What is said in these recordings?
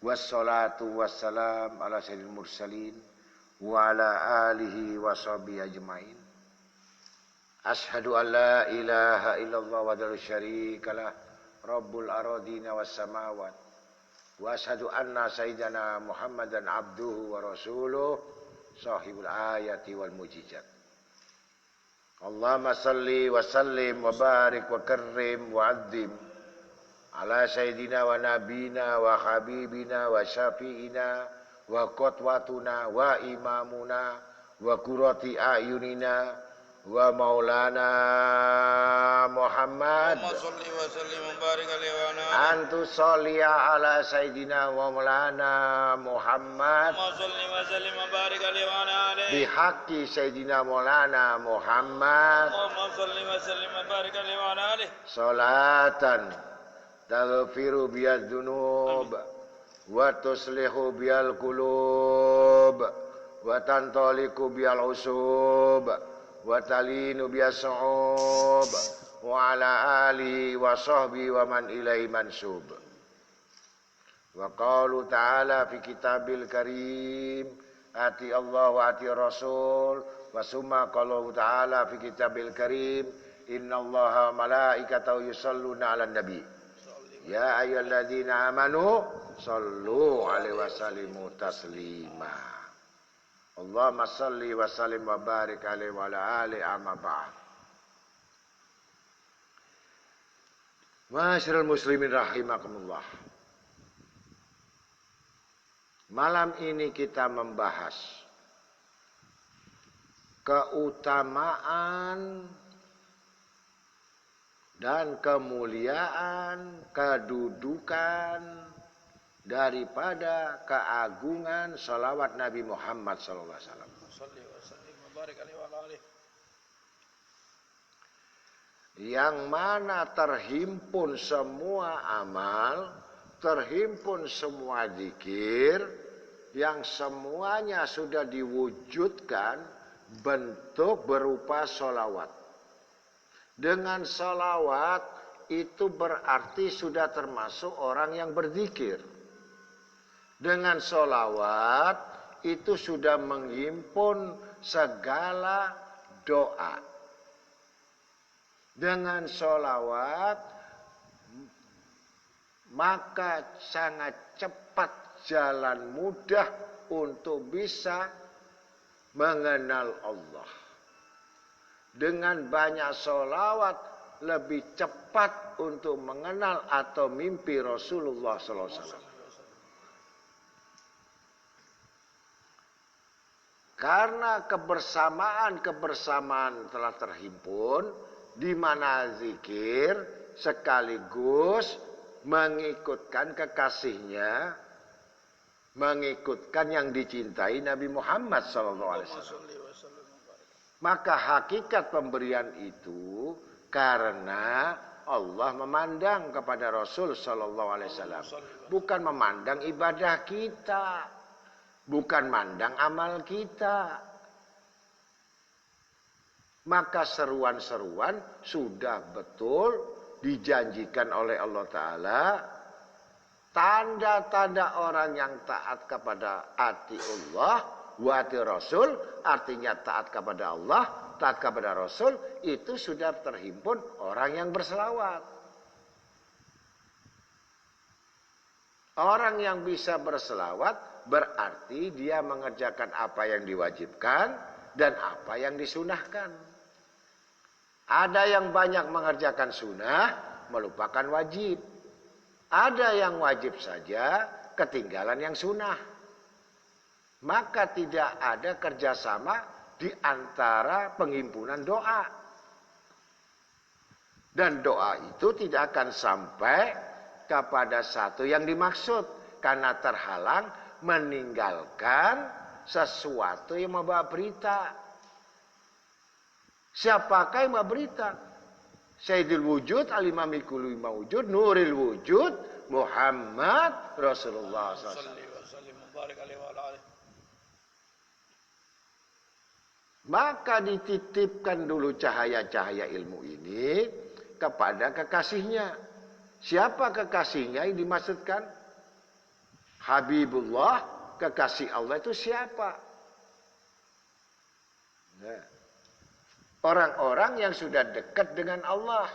Wassalatu wassalam ala sayyidil mursalin wa ala alihi wa sahbihi ajmain. Ashhadu an la ilaha illallah wahdahu syarikalah rabbul aradina was samawat wa ashhadu anna sayyidana Muhammadan abduhu wa rasuluh sahibul ayati wal mujizat. Allahumma salli wa sallim wa barik wa karrim wa azim ala sayyidina wa nabina wa habibina wa syafi'ina wa qotwatuna wa imamuna wa qurrati ayunina wa maulana Muhammad. Allahumma sholli wa sallim wa barik alaihi wa ala Antu sholliya ala sayyidina wa maulana Muhammad. Allahumma sholli wa sallim wa barik alaihi wa ala Bihaqqi sayyidina maulana Muhammad. Allahumma sholli wa sallim wa barik alaihi wa ala Salatan taghfiru biyad dzunub wa tuslihu biyal qulub wa tantaliqu biyal usub wa talinu biyas su'ub wa ala alihi wa sahbihi wa man ilaihi mansub. Wa qalu ta'ala fi kitabil karim ati Allah wa ati Rasul wa summa qalu ta'ala fi kitabil karim innallaha malaikatahu yusholluna 'alan nabi. Ya ayyuhalladzina amanu sallu alaihi wasallimu taslima. Allahumma salli wa sallim wa barik alaihi wa ala alihi amma ba'd. Ma'asyiral muslimin rahimakumullah. Malam ini kita membahas keutamaan dan kemuliaan, kedudukan daripada keagungan salawat Nabi Muhammad sallallahu alaihi wasallam. Yang mana terhimpun semua amal, terhimpun semua zikir, yang semuanya sudah diwujudkan bentuk berupa salawat. Dengan salawat itu berarti sudah termasuk orang yang berzikir. Dengan salawat itu sudah menghimpun segala doa. Dengan salawat maka sangat cepat jalan mudah untuk bisa mengenal Allah. Dengan banyak sholawat lebih cepat untuk mengenal atau mimpi Rasulullah sallallahu alaihi wasallam. Karena kebersamaan telah terhimpun di mana zikir sekaligus mengikutkan kekasihnya, mengikutkan yang dicintai Nabi Muhammad sallallahu alaihi wasallam. Maka hakikat pemberian itu karena Allah memandang kepada Rasul sallallahu alaihi wasallam, bukan memandang ibadah kita, bukan mandang amal kita. Maka seruan-seruan sudah betul dijanjikan oleh Allah Ta'ala. Tanda-tanda orang yang taat kepada ati Allah wa ati Rasul, artinya taat kepada Allah, taat kepada Rasul, itu sudah terhimpun orang yang berselawat. Orang yang bisa berselawat berarti dia mengerjakan apa yang diwajibkan dan apa yang disunahkan. Ada yang banyak mengerjakan sunnah, melupakan wajib. Ada yang wajib saja, ketinggalan yang sunnah. Maka tidak ada kerjasama di antara penghimpunan doa. Dan doa itu tidak akan sampai kepada satu yang dimaksud. Karena terhalang meninggalkan sesuatu yang membawa berita. Siapakah yang membawa berita? Sayyidul wujud, al-imamil kulli mawujud, nuril wujud, Muhammad Rasulullah SAW. Maka dititipkan dulu cahaya-cahaya ilmu ini kepada kekasihnya. Siapa kekasihnya yang dimaksudkan? Habibullah, kekasih Allah itu siapa? Nah, orang-orang yang sudah dekat dengan Allah.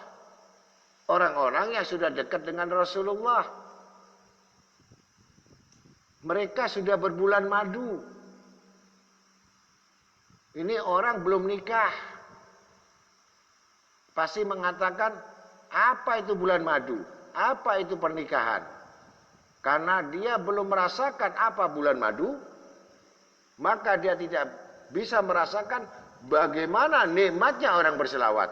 Orang-orang yang sudah dekat dengan Rasulullah. Mereka sudah berbulan madu. Ini orang belum nikah. Pasti mengatakan, apa itu bulan madu? Apa itu pernikahan? Karena dia belum merasakan apa bulan madu, maka dia tidak bisa merasakan bagaimana nikmatnya orang berselawat.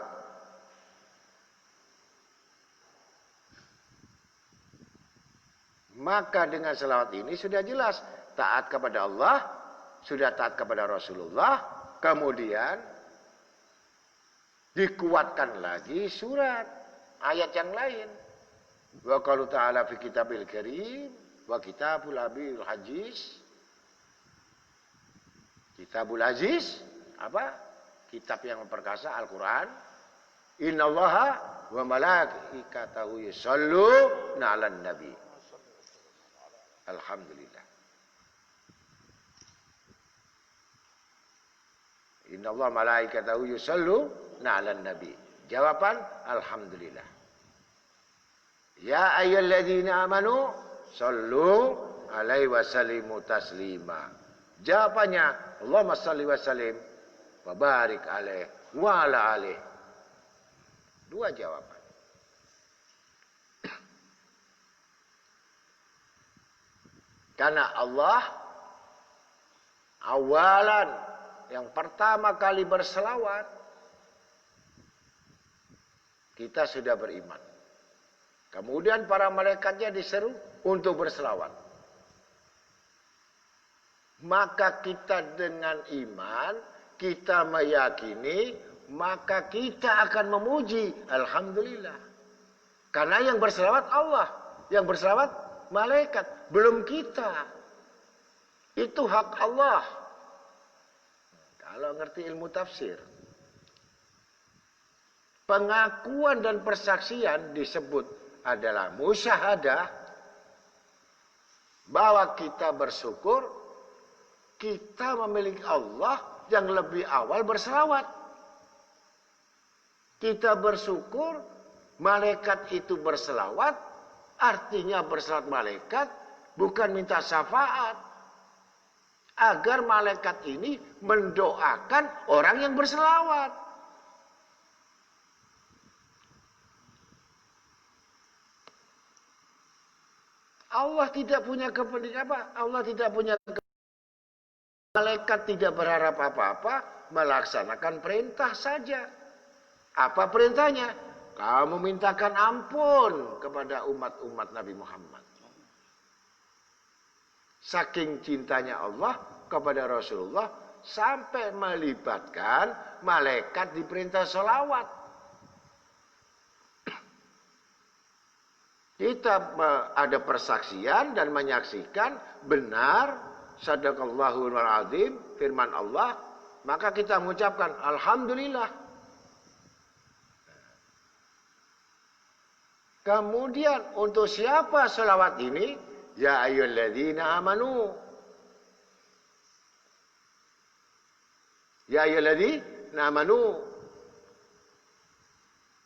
Maka dengan selawat ini sudah jelas taat kepada Allah, sudah taat kepada Rasulullah, kemudian dikuatkan lagi surat ayat yang lain. Wa qalu ta'ala fi kitabil karim wa kitabul abil hajiz. Kitabul aziz apa? Kitab yang memperkasa Al-Qur'an. Innallaha wa malaikatahu yusholluna 'alan nabi. Alhamdulillah. Innallaha malaikatahu yusholluna 'alan nabi. Jawaban alhamdulillah. Ya ayyuhalladzina amanu shallu alaihi wasallimu taslima. Jawabannya Allahumma shalli wa sallim wa barik alaihi wa ala alihi. Dua jawaban. Karena Allah awalan yang pertama kali berselawat, kita sudah beriman. Kemudian para malaikatnya diseru untuk berselawat. Maka kita dengan iman, kita meyakini, maka kita akan memuji. Alhamdulillah. Karena yang berselawat Allah, yang berselawat malaikat, belum kita. Itu hak Allah. Kalau ngerti ilmu tafsir. Pengakuan dan persaksian disebut adalah musyahadah, bahwa kita bersyukur kita memiliki Allah yang lebih awal berselawat. Kita bersyukur malaikat itu berselawat, artinya berselawat malaikat bukan minta syafaat, agar malaikat ini mendoakan orang yang berselawat. Allah tidak punya kepentingan apa? Allah tidak punya malaikat tidak berharap apa-apa, melaksanakan perintah saja. Apa perintahnya? Kamu mintakan ampun kepada umat-umat Nabi Muhammad. Saking cintanya Allah kepada Rasulullah sampai melibatkan malaikat di perintah sholawat. Kita ada persaksian dan menyaksikan benar sadaqallahul azim, firman Allah, maka kita mengucapkan alhamdulillah. Kemudian untuk siapa sholawat ini? Ya ayyuhalladzina amanu. Ya ayyuhalladzina amanu.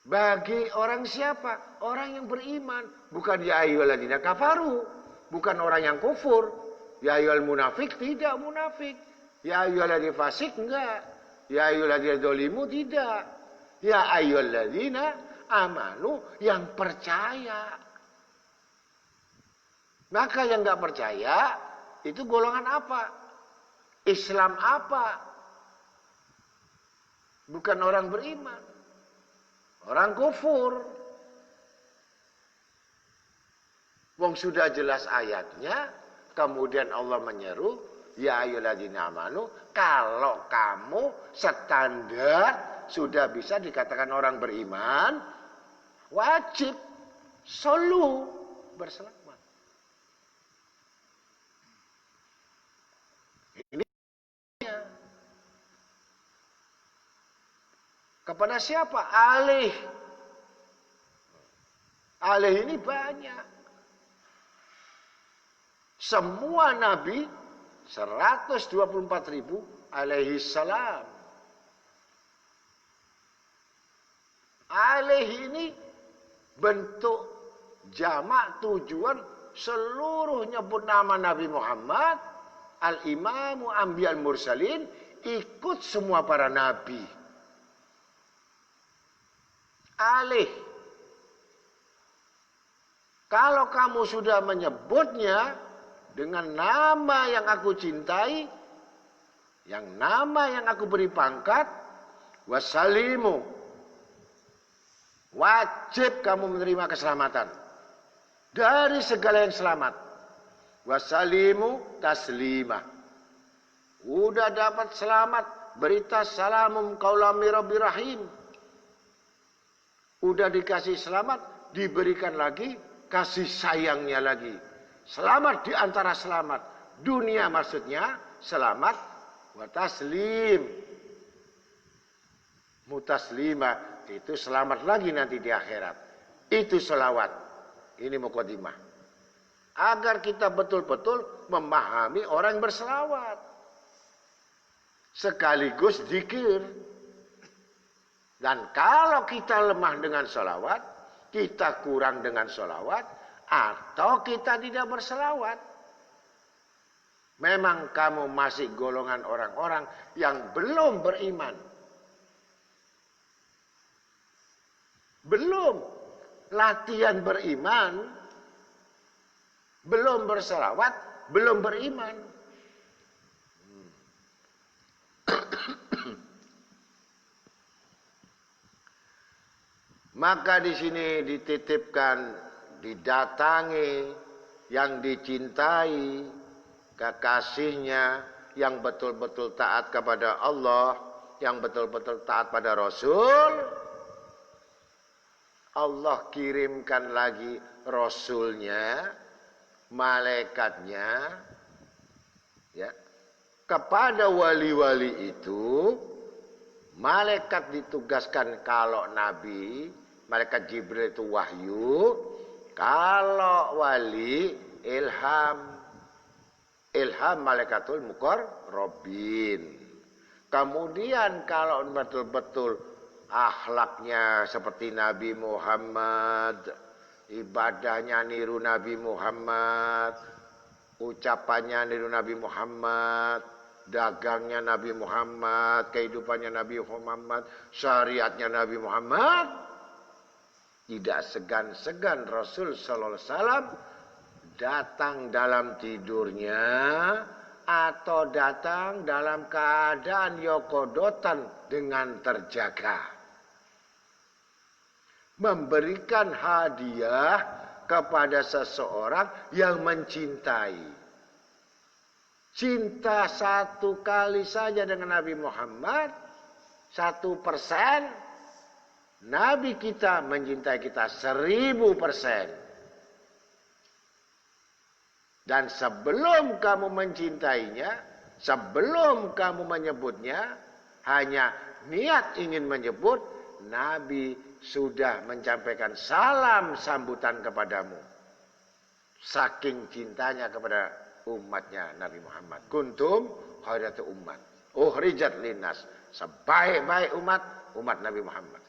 Bagi orang siapa? Orang yang beriman. Bukan ya ayyuhalladzina kafaru. Bukan orang yang kufur. Ya ayyuhal munafik, tidak munafik. Ya ayyuhalladzina fasik, enggak. Ya ayyuhalladzina dzalimu, tidak. Ya ayyuhalladzina amanu, yang percaya. Maka yang enggak percaya, itu golongan apa? Islam apa? Bukan orang beriman. Orang kufur. Wong sudah jelas ayatnya, kemudian Allah menyeru, ya ayyuhalladzina amanu, kalau kamu standar sudah bisa dikatakan orang beriman, wajib solu berselawat. Ini kepada siapa? Alih. Alih ini banyak. Semua nabi 124.000 alaihi salam. Alaihi ini bentuk jamak tujuan seluruh nyebut nama Nabi Muhammad, al-imamu ambiyal mursalin, ikut semua para nabi. Alih. Kalau kamu sudah menyebutnya dengan nama yang aku cintai, yang nama yang aku beri pangkat, wasalimu, wajib kamu menerima keselamatan dari segala yang selamat. Wasalimu taslimah. Udah dapat selamat, berita salamum qaulami rabbir rahim. Udah dikasih selamat, diberikan lagi kasih sayangnya lagi. Selamat di antara selamat. Dunia maksudnya selamat wa taslim. Mutaslimah itu selamat lagi nanti di akhirat. Itu selawat. Ini mukadimah. Agar kita betul-betul memahami orang yang berselawat. Sekaligus zikir. Dan kalau kita lemah dengan selawat, kita kurang dengan selawat, atau kita tidak berselawat, memang kamu masih golongan orang-orang yang belum beriman. Belum latihan beriman, belum berselawat, belum beriman. Maka di sini dititipkan, didatangi yang dicintai, kekasihnya yang betul-betul taat kepada Allah, yang betul-betul taat pada Rasul. Allah kirimkan lagi Rasulnya, malaikatnya, ya, kepada wali-wali itu. Malaikat ditugaskan kalau Nabi, malaikat Jibril itu wahyu, kalau wali ilham. Ilham malaikatul muqarrabin. Kemudian kalau betul-betul akhlaknya seperti Nabi Muhammad, ibadahnya niru Nabi Muhammad, ucapannya niru Nabi Muhammad, dagangnya Nabi Muhammad, kehidupannya Nabi Muhammad, syariatnya Nabi Muhammad, tidak segan-segan Rasul sallallahu alaihi wasallam datang dalam tidurnya atau datang dalam keadaan yokodotan dengan terjaga, memberikan hadiah kepada seseorang yang mencintai. Cinta satu kali saja dengan Nabi Muhammad, 1%. Nabi kita mencintai kita 1000%. Dan sebelum kamu mencintainya, sebelum kamu menyebutnya, hanya niat ingin menyebut, Nabi sudah menyampaikan salam sambutan kepadamu. Saking cintanya kepada umatnya Nabi Muhammad. Kuntum khairatu umat. Ukhrijat linnas. Sebaik-baik umat Nabi Muhammad.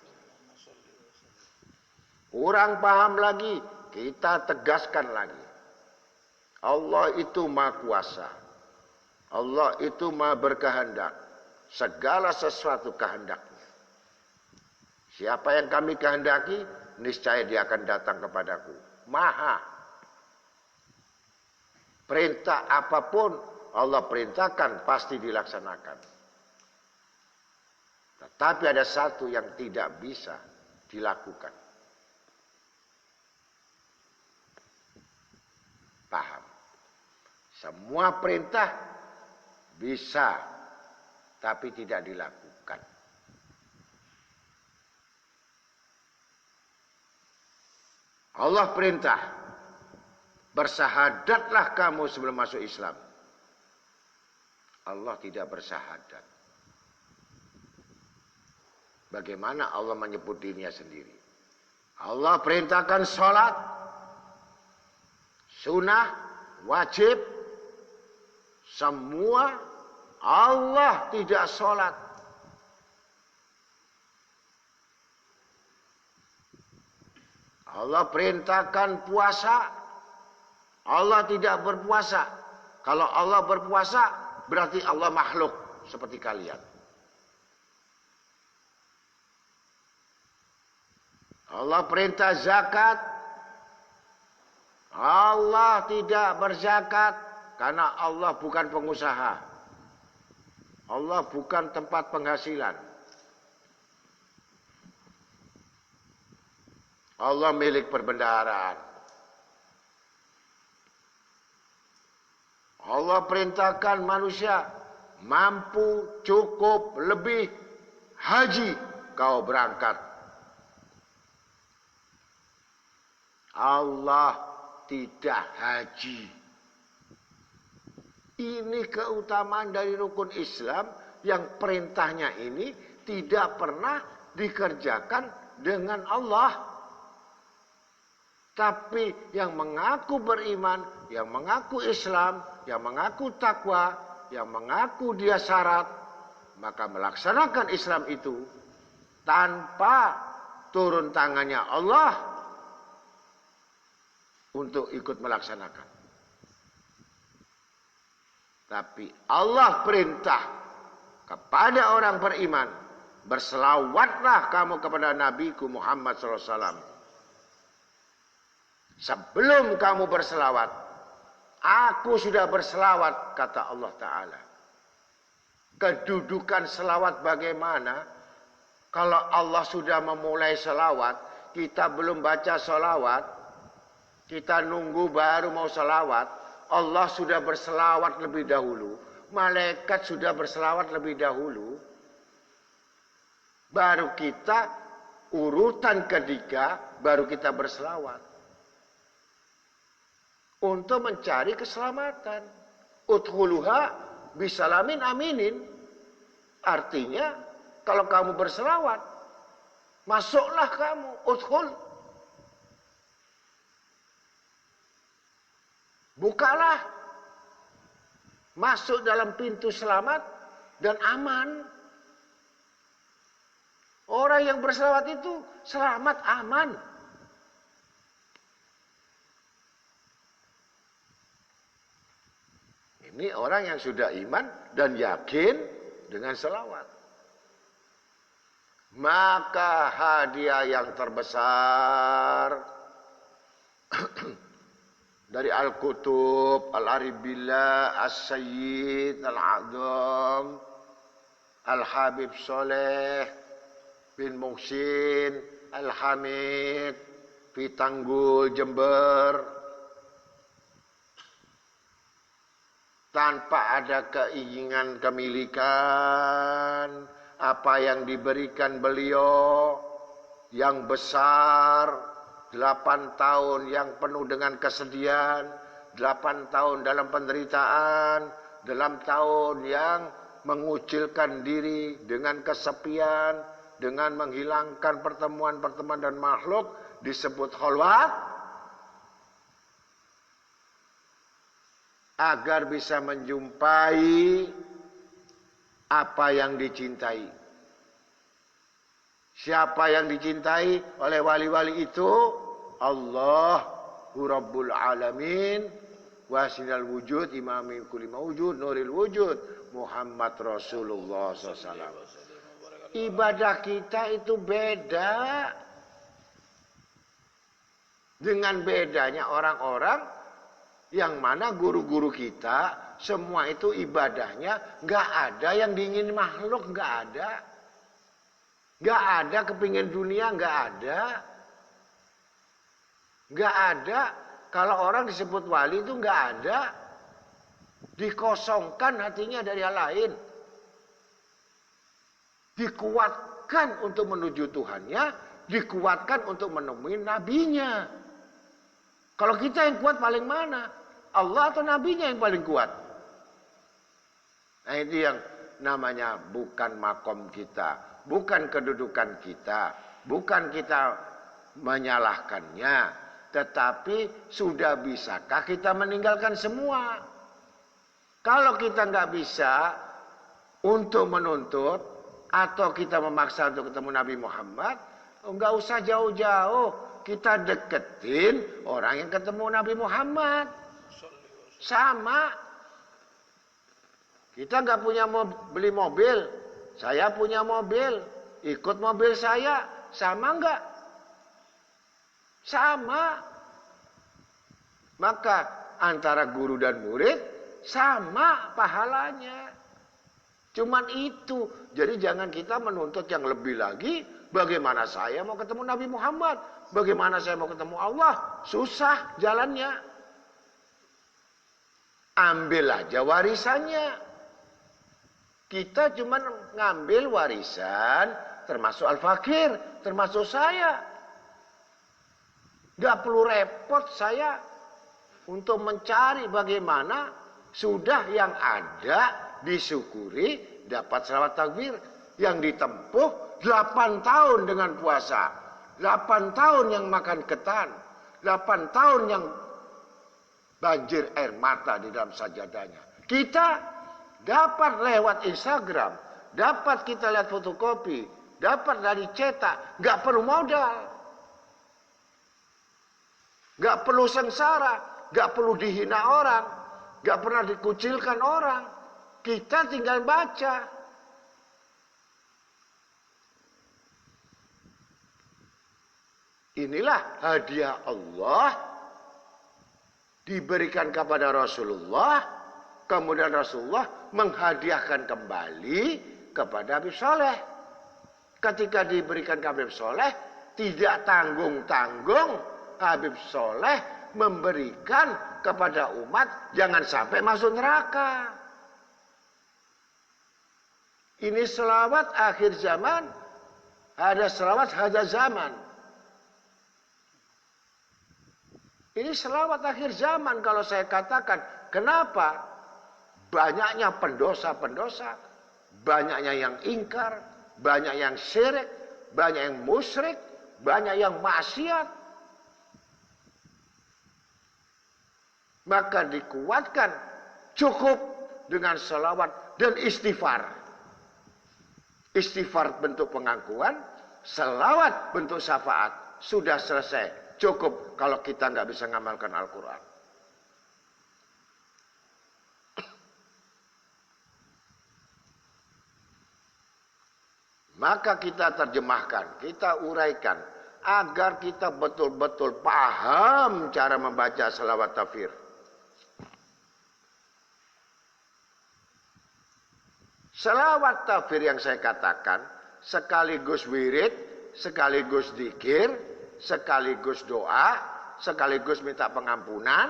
Kurang paham lagi, kita tegaskan lagi. Allah itu Maha Kuasa. Allah itu Maha berkehendak. Segala sesuatu kehendaknya. Siapa yang kami kehendaki, niscaya dia akan datang kepadaku. Maha. Perintah apapun Allah perintahkan pasti dilaksanakan. Tetapi ada satu yang tidak bisa dilakukan. Paham? Semua perintah bisa, tapi tidak dilakukan. Allah perintah, bersahadatlah kamu sebelum masuk Islam. Allah tidak bersahadat. Bagaimana Allah menyebut dirinya sendiri? Allah perintahkan sholat, sunnah, wajib. Semua Allah tidak sholat. Allah perintahkan puasa, Allah tidak berpuasa. Kalau Allah berpuasa, berarti Allah makhluk seperti kalian. Allah perintah zakat, Allah tidak berzakat karena Allah bukan pengusaha. Allah bukan tempat penghasilan. Allah milik perbendaharaan. Allah perintahkan manusia mampu, cukup, lebih, haji, kau berangkat. Allah tidak haji. Ini keutamaan dari rukun Islam yang perintahnya ini tidak pernah dikerjakan dengan Allah. Tapi yang mengaku beriman, yang mengaku Islam, yang mengaku takwa, yang mengaku dia syarat, maka melaksanakan Islam itu tanpa turun tangannya Allah untuk ikut melaksanakan. Tapi Allah perintah kepada orang beriman, berselawatlah kamu kepada Nabiku Muhammad SAW. Sebelum kamu berselawat, aku sudah berselawat, kata Allah Ta'ala. Kedudukan selawat bagaimana? Kalau Allah sudah memulai selawat, kita belum baca selawat, kita nunggu baru mau selawat, Allah sudah berselawat lebih dahulu, malaikat sudah berselawat lebih dahulu, baru kita urutan ketiga, baru kita berselawat. Untuk mencari keselamatan. Udkhuluha bisalamin aminin. Artinya, kalau kamu berselawat, masuklah kamu, udkhul. Bukalah. Masuk dalam pintu selamat dan aman. Orang yang berselawat itu selamat, aman. Ini orang yang sudah iman dan yakin dengan selawat. Maka hadiah yang terbesar dari Al-Kutub, Al-Aribillah, As-Sayyid, Al-A'zam, Al-Habib Soleh bin Muhsin, Al-Hamid, Pitanggul, Jember, tanpa ada keinginan kemilikan, apa yang diberikan beliau yang besar, 8 tahun yang penuh dengan kesedihan, 8 tahun dalam penderitaan, 8 tahun yang mengucilkan diri dengan kesepian, dengan menghilangkan pertemuan-pertemuan dan makhluk, disebut khalwat, agar bisa menjumpai apa yang dicintai. Siapa yang dicintai oleh wali-wali itu? Allah Rabbul Alamin, wasinal wujud, imamil kulli mawjud, nuril wujud, Muhammad Rasulullah SAW. Ibadah kita itu beda dengan bedanya orang-orang yang mana guru-guru kita semua itu ibadahnya nggak ada yang diingin makhluk, nggak ada kepingin dunia, nggak ada. Kalau orang disebut wali itu nggak ada, dikosongkan hatinya dari hal lain, dikuatkan untuk menuju Tuhannya, dikuatkan untuk menemui nabinya. Kalau kita yang kuat paling mana? Allah atau nabinya yang paling kuat? Nah, itu yang namanya bukan makom kita, bukan kedudukan kita, bukan kita menyalahkannya, Tetapi sudah bisakah kita meninggalkan semua? Kalau kita nggak bisa untuk menuntut atau kita memaksa untuk ketemu Nabi Muhammad, nggak usah jauh-jauh. Kita deketin orang yang ketemu Nabi Muhammad. Sama. Kita nggak punya beli mobil. Saya punya mobil. Ikut mobil saya. Sama nggak? Sama. Maka antara guru dan murid sama pahalanya. Cuman itu. Jadi jangan kita menuntut yang lebih lagi. Bagaimana saya mau ketemu Nabi Muhammad? Bagaimana saya mau ketemu Allah? Susah jalannya. Ambil aja warisannya. Kita cuma ngambil warisan. Termasuk Al-Fakir. Termasuk saya. Gak perlu repot saya. Untuk mencari bagaimana. Sudah yang ada. Disyukuri. Dapat selawat takbir. Yang ditempuh 8 tahun dengan puasa. 8 tahun yang makan ketan. 8 tahun yang banjir air mata di dalam sajadahnya. Kita dapat lewat Instagram. Dapat kita lihat fotokopi. Dapat dari cetak. Gak perlu modal. Gak perlu sengsara. Gak perlu dihina orang. Gak pernah dikucilkan orang. Kita tinggal baca. Inilah hadiah Allah diberikan kepada Rasulullah. Kemudian Rasulullah menghadiahkan kembali kepada Habib Soleh. Ketika diberikan ke Habib Soleh, tidak tanggung-tanggung Habib Soleh memberikan kepada umat jangan sampai masuk neraka. Ini selawat akhir zaman, ada selawat hadza zaman. Ini selawat akhir zaman kalau saya katakan. Kenapa? Banyaknya pendosa-pendosa. Banyaknya yang ingkar. Banyak yang syirik. Banyak yang musyrik. Banyak yang maksiat. Maka dikuatkan. Cukup dengan selawat dan istighfar. Istighfar bentuk pengakuan. Selawat bentuk syafaat. Sudah selesai. Cukup kalau kita nggak bisa ngamalkan Al-Quran. Maka kita terjemahkan, kita uraikan. Agar kita betul-betul paham cara membaca selawat tafsir. Selawat tafsir yang saya katakan, sekaligus wirid, sekaligus dzikir, sekaligus doa, sekaligus minta pengampunan,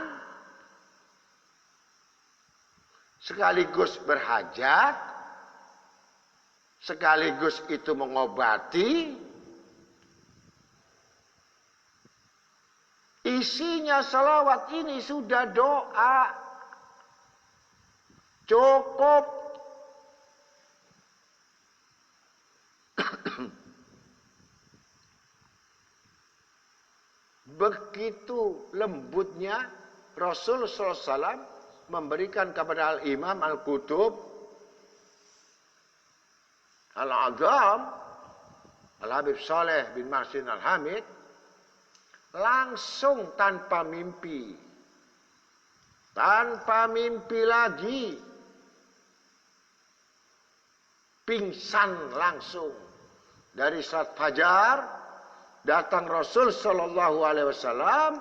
sekaligus berhajat, sekaligus itu mengobati. Isinya selawat ini sudah doa. Cukup. Begitu lembutnya Rasul SAW memberikan kepada Al-Imam Al-Qutub Al-Azam Al-Habib Saleh bin Mahsin Al-Hamid langsung tanpa mimpi lagi, pingsan langsung dari salat fajar. Datang Rasul Sallallahu Alaihi Wasallam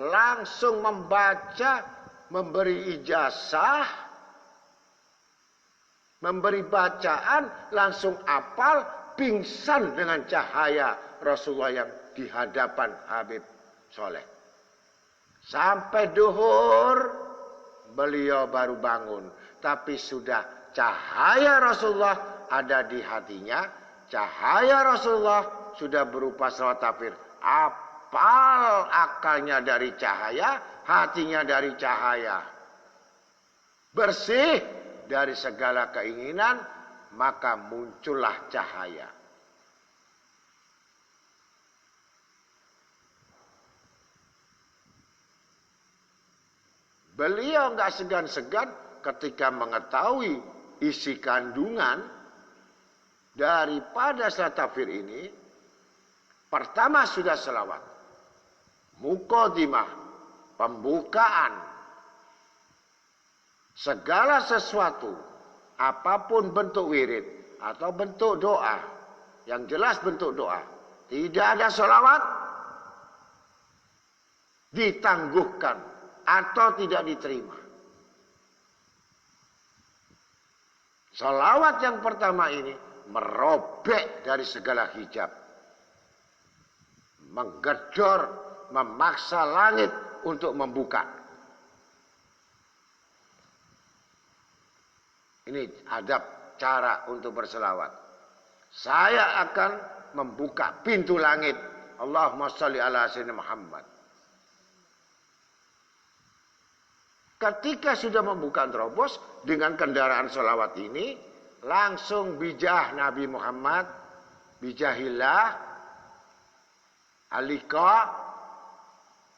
langsung membaca, memberi ijazah, memberi bacaan, langsung apal, pingsan dengan cahaya Rasulullah yang di hadapan Habib Soleh. Sampai duhur beliau baru bangun, tapi sudah cahaya Rasulullah ada di hatinya, cahaya Rasulullah sudah berupa selawat tafsir. Apal akalnya dari cahaya, hatinya dari cahaya. Bersih dari segala keinginan, maka muncullah cahaya. Beliau nggak segan-segan ketika mengetahui isi kandungan daripada salat takbir ini. Pertama sudah selawat, muqaddimah, pembukaan, segala sesuatu, apapun bentuk wirid atau bentuk doa, yang jelas bentuk doa, tidak ada selawat, ditangguhkan atau tidak diterima. Selawat yang pertama ini merobek dari segala hijab, menggedor, memaksa langit untuk membuka. Ini adab cara untuk berselawat. Saya akan membuka pintu langit. Allahumma sholli ala sayyidina Muhammad. Ketika sudah membuka terobos dengan kendaraan selawat ini, langsung bijah Nabi Muhammad, bijahillah, alika,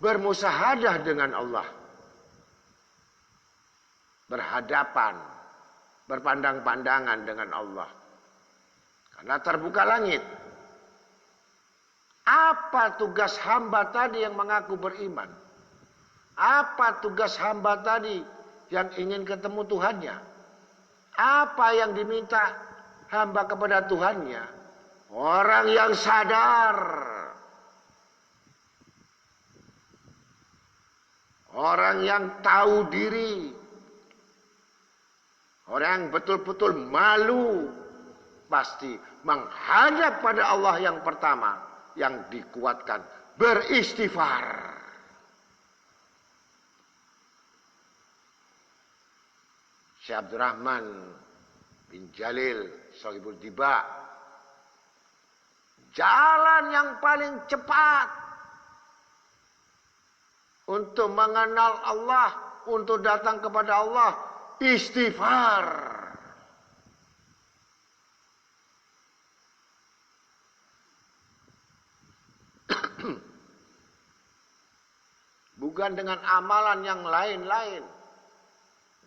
bermusahadah dengan Allah. Berhadapan, berpandang-pandangan dengan Allah. Karena terbuka langit. Apa tugas hamba tadi yang mengaku beriman? Apa tugas hamba tadi yang ingin ketemu Tuhannya? Apa yang diminta hamba kepada Tuhannya? Orang yang sadar. Orang yang tahu diri. Orang yang betul-betul malu. Pasti menghadap pada Allah yang pertama. Yang dikuatkan. Beristighfar. Syekh Abdurrahman bin Jalil Shahibul Diba, jalan yang paling cepat untuk mengenal Allah, untuk datang kepada Allah, istighfar. Bukan dengan amalan yang lain-lain.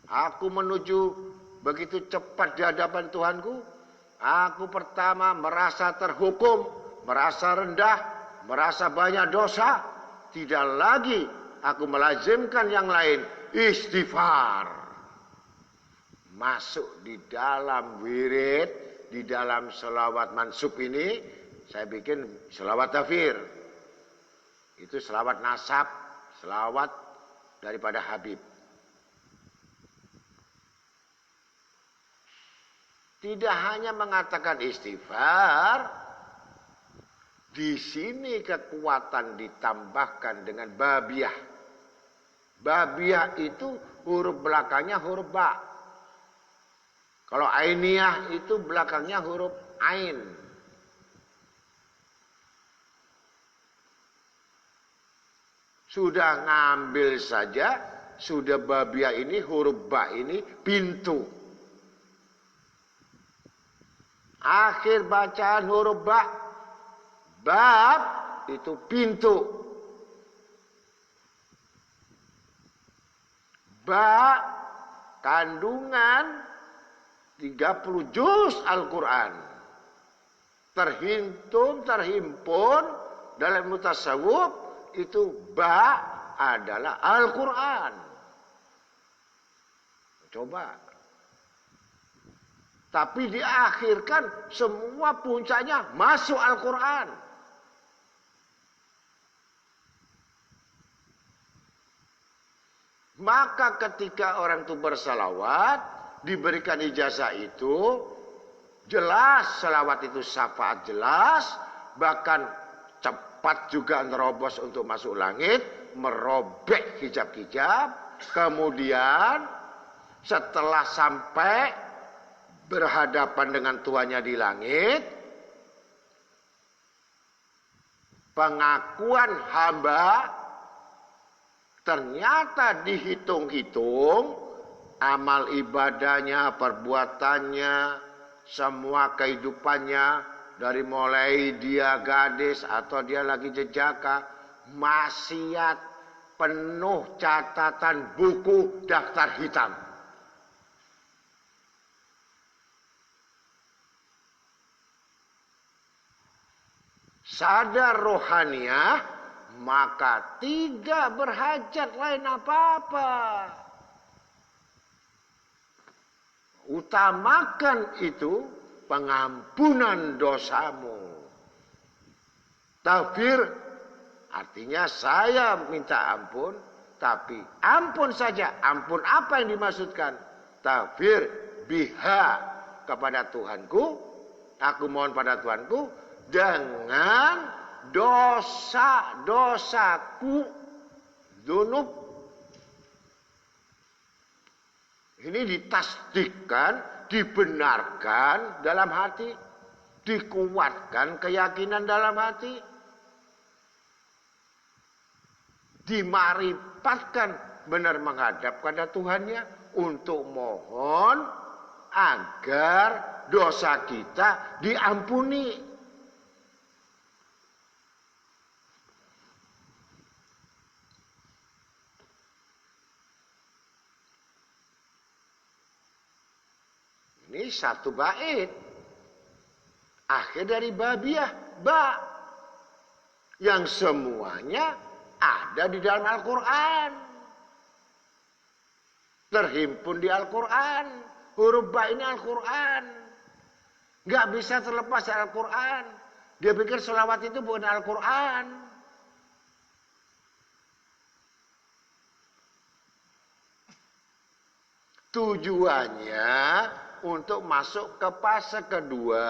Aku menuju begitu cepat di hadapan Tuhanku. Aku pertama merasa terhukum, merasa rendah, merasa banyak dosa. Tidak lagi aku melazimkan yang lain. Istighfar. Masuk di dalam wirid, di dalam selawat mansub ini, saya bikin selawat tafir. Itu selawat nasab, selawat daripada Habib. Tidak hanya mengatakan istighfar, di sini kekuatan ditambahkan dengan babiah. Babiah itu huruf belakangnya huruf ba. Kalau ainiyah itu belakangnya huruf ain. Sudah ngambil saja, sudah babiah ini huruf ba ini pintu. Akhir bacaan huruf ba, bab itu pintu. Ba kandungan 30 juz Al-Quran. Terhimpun dalam mutasawuf itu ba adalah Al-Quran. Coba. Tapi diakhirkan semua puncaknya masuk Al-Quran. Maka ketika orang itu bersalawat, diberikan ijazah itu, jelas salawat itu syafaat jelas, bahkan cepat juga nerobos untuk masuk langit, merobek hijab-hijab, kemudian setelah sampai berhadapan dengan Tuhannya di langit, pengakuan hamba ternyata dihitung-hitung, amal ibadahnya, perbuatannya, semua kehidupannya, dari mulai dia gadis atau dia lagi jejaka, maksiat, penuh catatan buku daftar hitam. Sadar rohaniah, maka tidak berhajat lain apa-apa. Utamakan itu pengampunan dosamu. Taghfir artinya saya minta ampun, tapi ampun saja. Ampun apa yang dimaksudkan? Taghfir biha kepada Tuhanku. Aku mohon pada Tuhanku dengan dosa-dosaku, dzunub. Ini ditasdikkan, dibenarkan dalam hati, dikuatkan keyakinan dalam hati, dimarifatkan benar menghadap pada Tuhannya untuk mohon agar dosa kita diampuni. Ini satu bait. Akhir dari babiah, ba. Yang semuanya ada di dalam Al-Quran. Terhimpun di Al-Quran. Huruf ba ini Al-Quran. Gak bisa terlepas dari Al-Quran. Dia pikir sholawat itu bukan Al-Quran. Tujuannya untuk masuk ke fase kedua,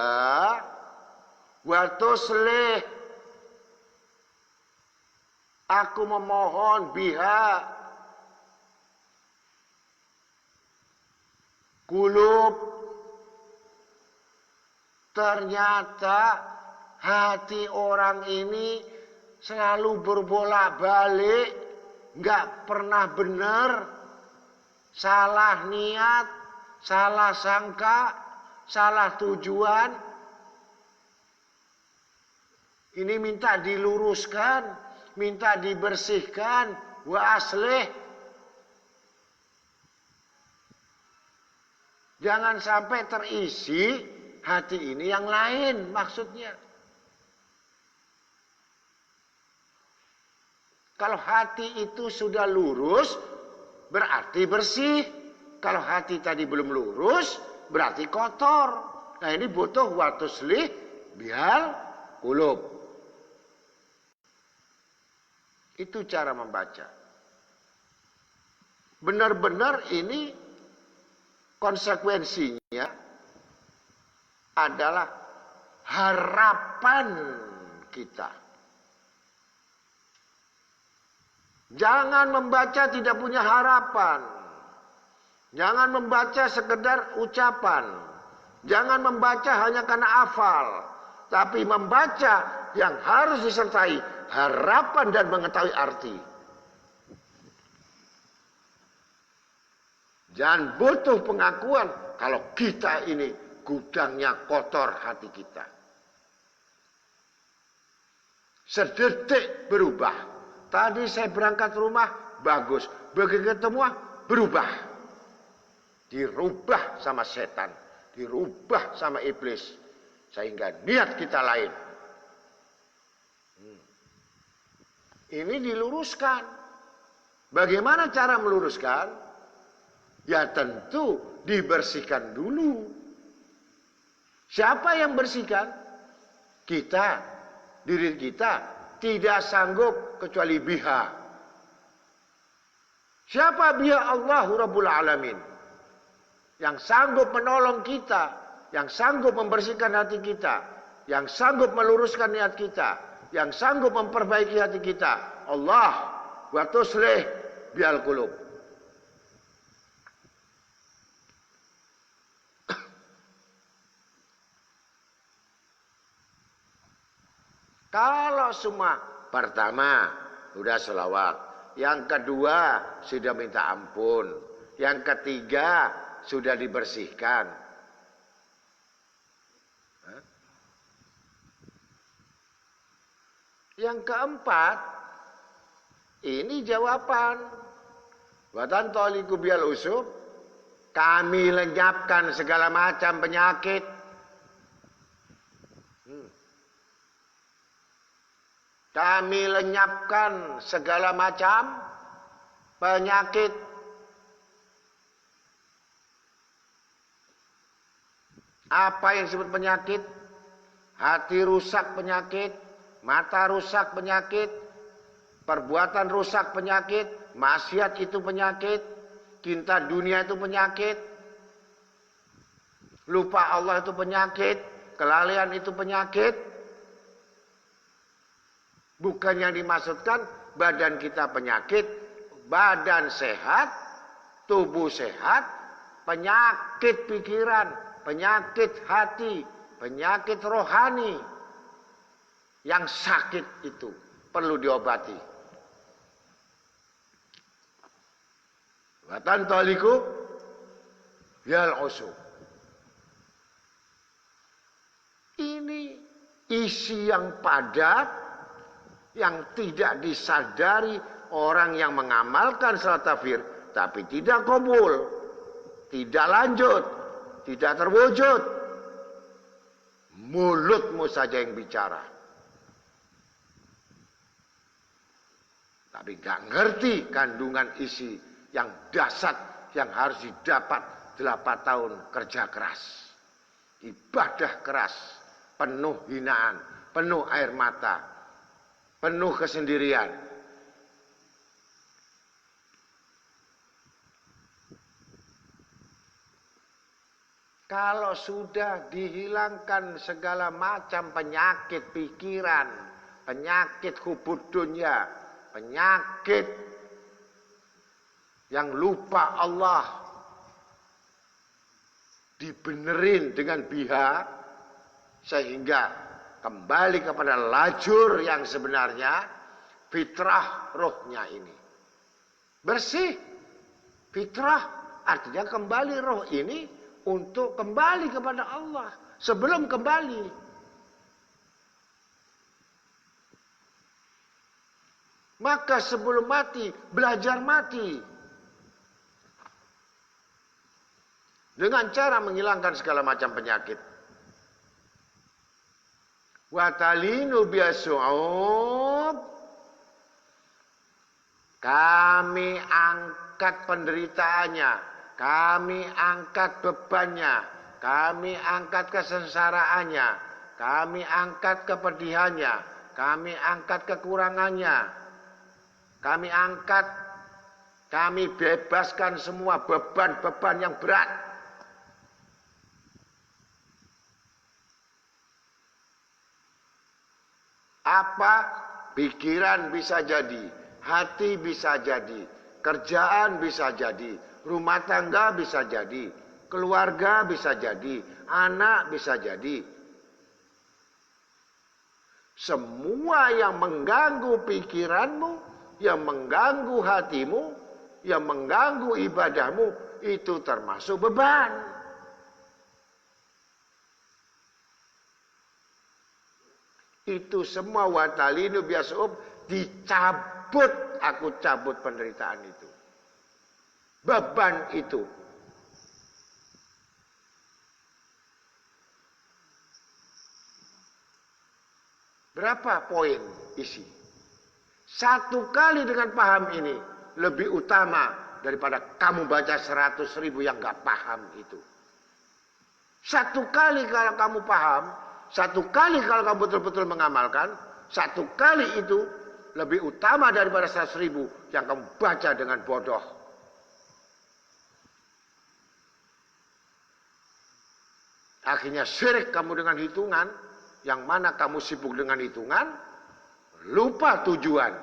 watuslih. Aku memohon biha kulub. Ternyata hati orang ini selalu berbolak-balik, nggak pernah benar, salah niat, salah sangka, salah tujuan. Ini minta diluruskan, minta dibersihkan, wa aslih. Jangan sampai terisi hati ini yang lain maksudnya. Kalau hati itu sudah lurus, berarti bersih. Kalau hati tadi belum lurus, berarti kotor. Nah ini butuh watuslih bihal qulub. Itu cara membaca. Benar-benar ini konsekuensinya adalah harapan kita. Jangan membaca tidak punya harapan. Jangan membaca sekedar ucapan. Jangan membaca hanya karena hafal. Tapi membaca yang harus disertai harapan dan mengetahui arti. Jangan butuh pengakuan kalau kita ini gudangnya kotor hati kita. Sedetik berubah. Tadi saya berangkat rumah, bagus. Begitu ketemu, berubah. Dirubah sama setan. Dirubah sama iblis. Sehingga niat kita lain. Ini diluruskan. Bagaimana cara meluruskan? Ya tentu dibersihkan dulu. Siapa yang bersihkan? Kita. Diri kita tidak sanggup kecuali biha. Siapa biha? Allahu Rabbul Alamin. Yang sanggup menolong kita. Yang sanggup membersihkan hati kita. Yang sanggup meluruskan niat kita. Yang sanggup memperbaiki hati kita. Allah. Wa tuslih bihal qulub. Kalau semua pertama sudah selawat, yang kedua sudah minta ampun, yang ketiga sudah dibersihkan. Yang keempat Ini jawaban. Wa tantaliqu bihal usub. Kami lenyapkan segala macam penyakit. Kami lenyapkan segala macam penyakit. Apa yang disebut penyakit? Hati rusak penyakit, mata rusak penyakit, perbuatan rusak penyakit, maksiat itu penyakit, cinta dunia itu penyakit, lupa Allah itu penyakit, kelalaian itu penyakit. Bukan yang dimaksudkan badan kita penyakit, badan sehat, tubuh sehat, penyakit pikiran, penyakit hati, penyakit rohani yang sakit itu perlu diobati. Wa tantaliqu bihal usub. Ini isi yang padat yang tidak disadari orang yang mengamalkan salat tafsir tapi tidak qabul, tidak lanjut, tidak terwujud. Mulutmu saja yang bicara. Tapi gak ngerti kandungan isi yang dahsyat yang harus didapat 8 tahun kerja keras. Ibadah keras, penuh hinaan, penuh air mata, penuh kesendirian. Kalau sudah dihilangkan segala macam penyakit pikiran, penyakit hubud dunia, penyakit yang lupa Allah, dibenerin dengan biha, sehingga kembali kepada lajur yang sebenarnya, fitrah rohnya ini bersih. Fitrah artinya kembali roh ini untuk kembali kepada Allah sebelum kembali. Maka sebelum mati, belajar mati. Dengan cara menghilangkan segala macam penyakit. Wa talinu biasu'ub. Kami angkat penderitaannya. Kami angkat bebannya, kami angkat kesengsaraannya, kami angkat kepedihannya, kami angkat kekurangannya, kami bebaskan semua beban-beban yang berat. Apa? Pikiran bisa jadi, hati bisa jadi, kerjaan bisa jadi, rumah tangga bisa jadi, keluarga bisa jadi, anak bisa jadi. Semua yang mengganggu pikiranmu, yang mengganggu hatimu, yang mengganggu ibadahmu, itu termasuk beban. Itu semua watalinu biasu'ub dicabut, aku cabut penderitaan itu. Beban itu. Berapa poin isi? Satu kali dengan paham ini lebih utama daripada kamu baca 100.000 yang gak paham itu. Satu kali kalau kamu paham, satu kali kalau kamu betul-betul mengamalkan, satu kali itu lebih utama daripada 100.000 yang kamu baca dengan bodoh. Akhirnya syirik kamu dengan hitungan, yang mana kamu sibuk dengan hitungan, lupa tujuan.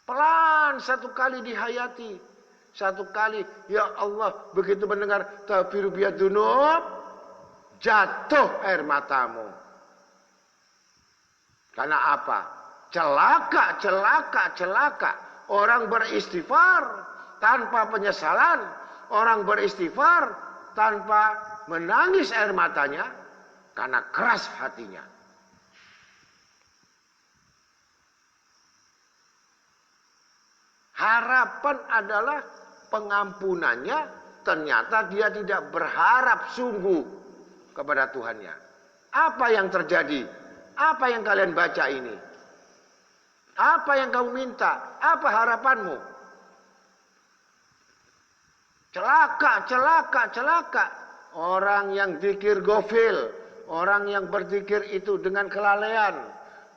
Pelan satu kali dihayati, satu kali, ya Allah, begitu mendengar tafiru biyadunub, jatuh air matamu. Karena apa? Celaka. Orang beristighfar tanpa penyesalan, orang beristighfar tanpa menangis air matanya karena keras hatinya. harapan adalah pengampunannya, ternyata dia tidak berharap sungguh kepada Tuhannya. Apa yang terjadi? Apa yang kalian baca ini? Apa yang kamu minta? Apa harapanmu? Celaka, celaka, celaka. Orang yang zikir gofil, orang yang berzikir itu dengan kelalaian,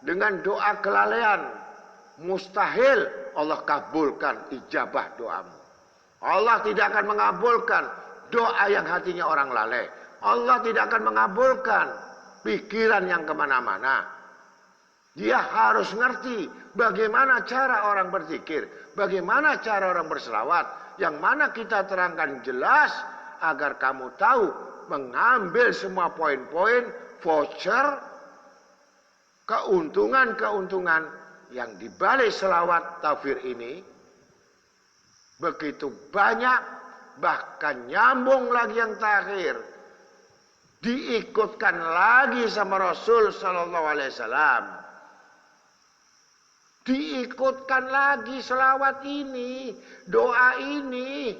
dengan doa kelalaian, mustahil Allah kabulkan ijabah doamu. Allah tidak akan mengabulkan doa yang hatinya orang lalai. Allah tidak akan mengabulkan pikiran yang kemana-mana. Dia harus ngerti bagaimana cara orang berzikir, bagaimana cara orang berselawat, yang mana kita terangkan jelas agar kamu tahu mengambil semua poin-poin voucher keuntungan-keuntungan yang dibalik selawat tafsir ini begitu banyak, bahkan nyambung lagi yang terakhir, diikutkan lagi sama Rasul Sallallahu Alaihi Wasallam, diikutkan lagi selawat ini, doa ini,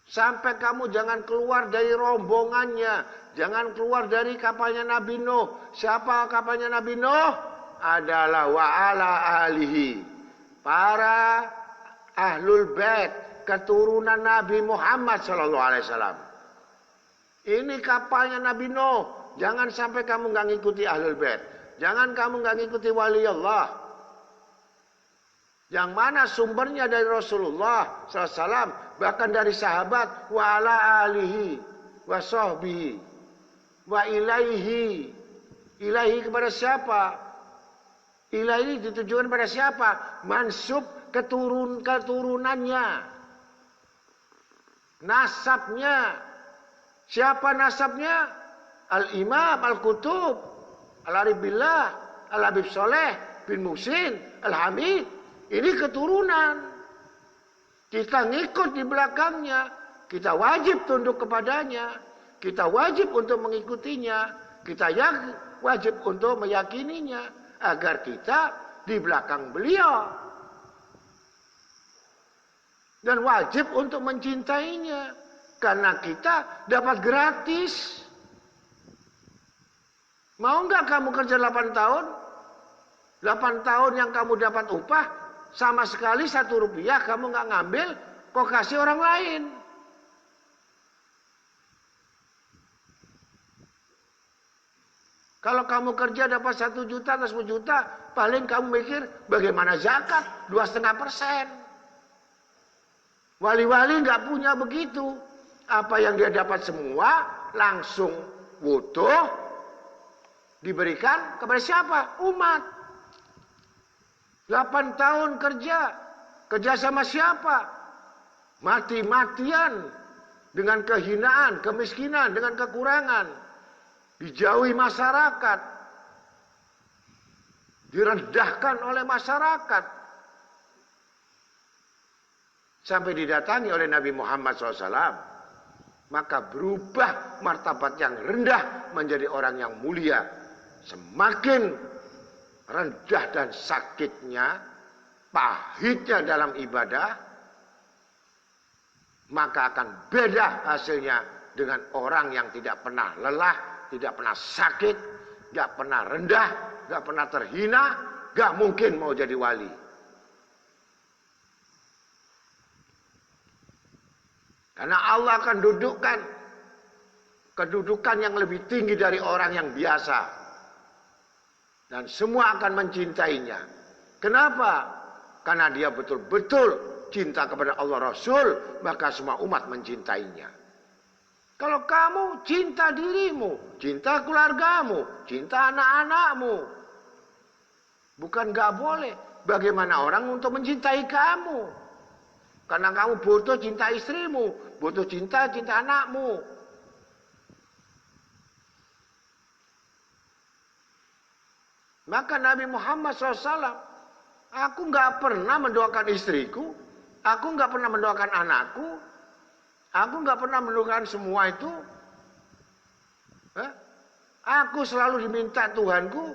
sampai kamu jangan keluar dari rombongannya, jangan keluar dari kapalnya Nabi Nuh. Siapa kapalnya Nabi Nuh? Adalah wa ala alihi, para ahlul bait, keturunan Nabi Muhammad Sallallahu Alaihi Wasallam. Ini kapalnya Nabi Nuh. Jangan sampai kamu nggak ngikuti ahlul bait. Jangan kamu nggak ngikuti wali Allah. Yang mana sumbernya dari Rasulullah SAW, bahkan dari sahabat, wa ala alihi, wa sahbihi, wa ilaihi. Ilaihi kepada siapa? Ilaihi ditujukan pada siapa? Mansub keturunannya. Nasabnya. Siapa nasabnya? Al-Imam, Al-Kutub, Al-Arif Billah, Al-Habib Soleh bin Muhsin, Al-Hamid. Ini keturunan. Kita ngikut di belakangnya. Kita wajib tunduk kepadanya. Kita wajib untuk mengikutinya. Kita wajib untuk meyakininya. Agar kita di belakang beliau. Dan wajib untuk mencintainya. Karena kita dapat gratis. Mau nggak kamu kerja 8 tahun? 8 tahun yang kamu dapat upah, sama sekali 1 rupiah kamu nggak ngambil, kok kasih orang lain. Kalau kamu kerja dapat 1 juta atau 10 juta, paling kamu mikir bagaimana zakat, 2,5%. Wali-wali nggak punya begitu. Apa yang dia dapat semua langsung wutuh diberikan kepada siapa? Umat. 8 tahun kerja sama siapa? Mati-matian dengan kehinaan, kemiskinan, dengan kekurangan. Dijauhi masyarakat, direndahkan oleh masyarakat, sampai didatangi oleh Nabi Muhammad SAW, maka berubah martabat yang rendah menjadi orang yang mulia. Semakin rendah dan sakitnya, pahitnya dalam ibadah, maka akan beda hasilnya dengan orang yang tidak pernah lelah, tidak pernah sakit, gak pernah rendah, gak pernah terhina, gak mungkin mau jadi wali. Karena Allah akan dudukkan kedudukan yang lebih tinggi dari orang yang biasa. Dan semua akan mencintainya. Kenapa? Karena dia betul-betul cinta kepada Allah Rasul, maka semua umat mencintainya. Kalau kamu cinta dirimu, cinta keluargamu, cinta anak-anakmu, bukan gak boleh. Bagaimana orang untuk mencintai kamu? Karena kamu butuh cinta istrimu, butuh cinta anakmu. Maka Nabi Muhammad SAW, aku gak pernah mendoakan istriku, aku gak pernah mendoakan anakku, aku gak pernah mendoakan semua itu. Aku selalu diminta Tuhanku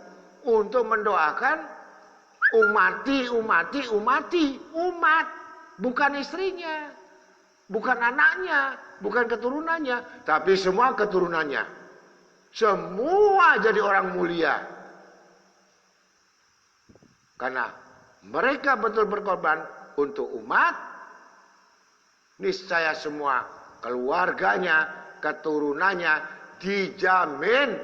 untuk mendoakan Umati, umat, bukan istrinya, bukan anaknya, bukan keturunannya, tapi semua keturunannya. Semua jadi orang mulia. Karena mereka betul berkorban untuk umat, niscaya semua keluarganya, keturunannya dijamin,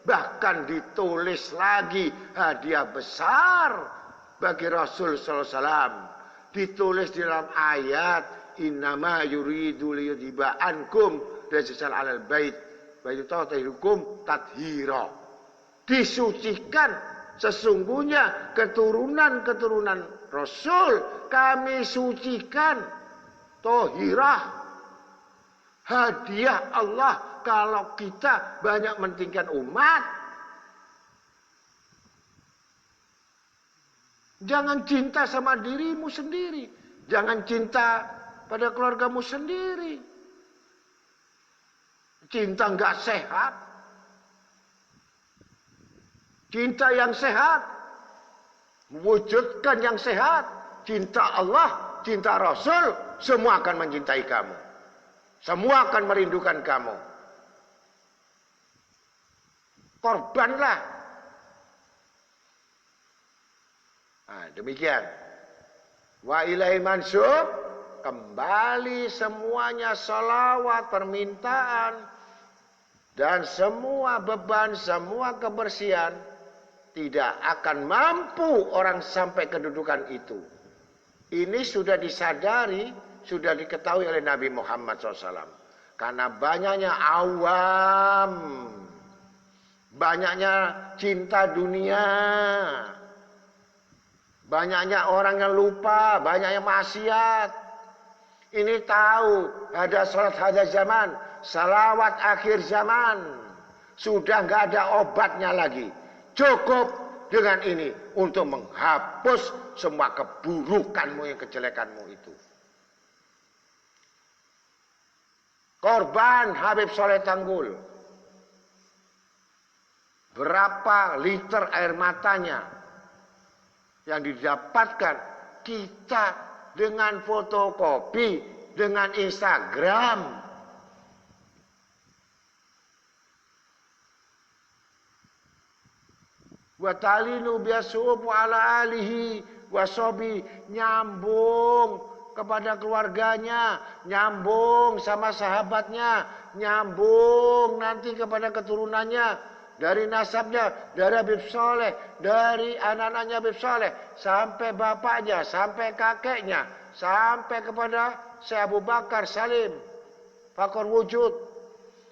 bahkan ditulis lagi hadiah besar bagi Rasul sallallahu alaihi wasallam. Ditulis di dalam ayat, innama yuridu liyudhiba ankum rijsal 'alal bait wa yutahhirukum tathira. Disucikan sesungguhnya keturunan-keturunan Rasul kami sucikan. Tohirah, hadiah Allah kalau kita banyak mentingkan umat. Jangan cinta sama dirimu sendiri. Jangan cinta pada keluargamu sendiri. Cinta enggak sehat. Cinta yang sehat. Wujudkan yang sehat. Cinta Allah, cinta Rasul, semua akan mencintai kamu. Semua akan merindukan kamu. Korbanlah. Nah, demikian. Wa ilaihi mansub, kembali semuanya salawat, permintaan, dan semua beban, semua kebersihan tidak akan mampu orang sampai kedudukan itu. Ini sudah disadari, sudah diketahui oleh Nabi Muhammad SAW. Karena banyaknya awam, banyaknya cinta dunia, banyaknya orang yang lupa, banyaknya maksiat. Ini tahu ada salat hadza zaman, salawat akhir zaman. Sudah nggak ada obatnya lagi. Cukup dengan ini untuk menghapus semua keburukanmu, yang kejelekanmu itu. Korban Habib Soleh Tanggul. Berapa liter air matanya yang didapatkan kita dengan fotokopi, dengan Instagram. Wa talinu biasu'ub ala alihi wasobi, nyambung kepada keluarganya, nyambung sama sahabatnya, nyambung nanti kepada keturunannya, dari nasabnya, dari Habib Soleh, dari anak-anaknya Habib Soleh, sampai bapaknya, sampai kakeknya, sampai kepada Syekh Abu Bakar Salim, Fakhr Wujud,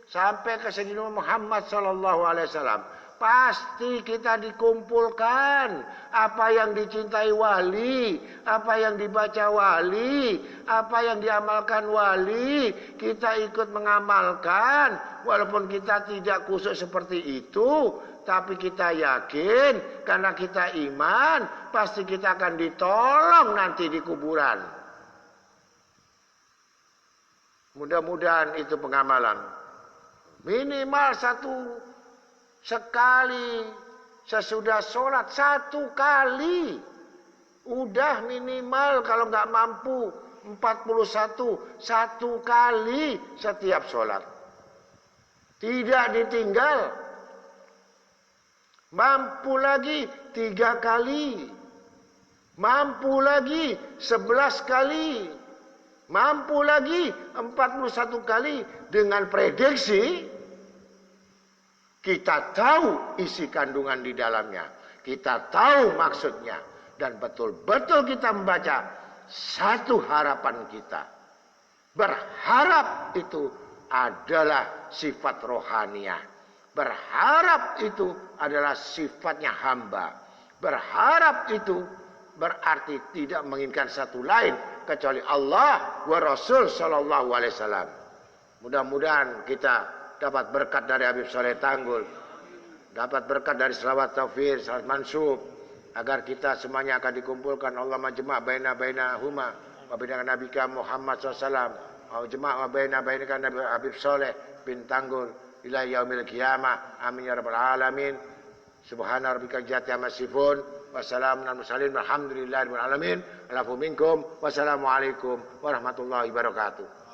sampai ke Sayyidina Muhammad sallallahu alaihi wasallam. Pasti kita dikumpulkan apa yang dicintai wali, apa yang dibaca wali, apa yang diamalkan wali, kita ikut mengamalkan. Walaupun kita tidak khusyuk seperti itu, tapi kita yakin karena kita iman, pasti kita akan ditolong nanti di kuburan. Mudah-mudahan itu pengamalan. Minimal sekali sesudah sholat, satu kali. Udah minimal kalau nggak mampu 41, satu kali setiap sholat. Tidak ditinggal. Mampu lagi 3 kali. Mampu lagi 11 kali. Mampu lagi 41 kali, dengan prediksi kita tahu isi kandungan di dalamnya. Kita tahu maksudnya. Dan betul-betul kita membaca satu harapan kita. Berharap itu adalah sifat rohaniah. Berharap itu adalah sifatnya hamba. Berharap itu berarti tidak menginginkan satu lain kecuali Allah wa Rasul sallallahu alaihi wasallam. Mudah-mudahan kita dapat berkat dari Habib Soleh Tanggul, dapat berkat dari selawat taufir, selawat mansub, agar kita semuanya akan dikumpulkan. Allah majma' baina huma wa baina nabika Muhammad SAW, wa jma' wa baina Nabi Habib Soleh bin Tanggul ila yaumil qiyamah. Amin ya rabbal alamin. Subhana rabbika jati amma yasifun Wassalamun ala mursalin walhamdulillahi rabbil alamin. Alafu minkum. Wassalamualaikum warahmatullahi wabarakatuh.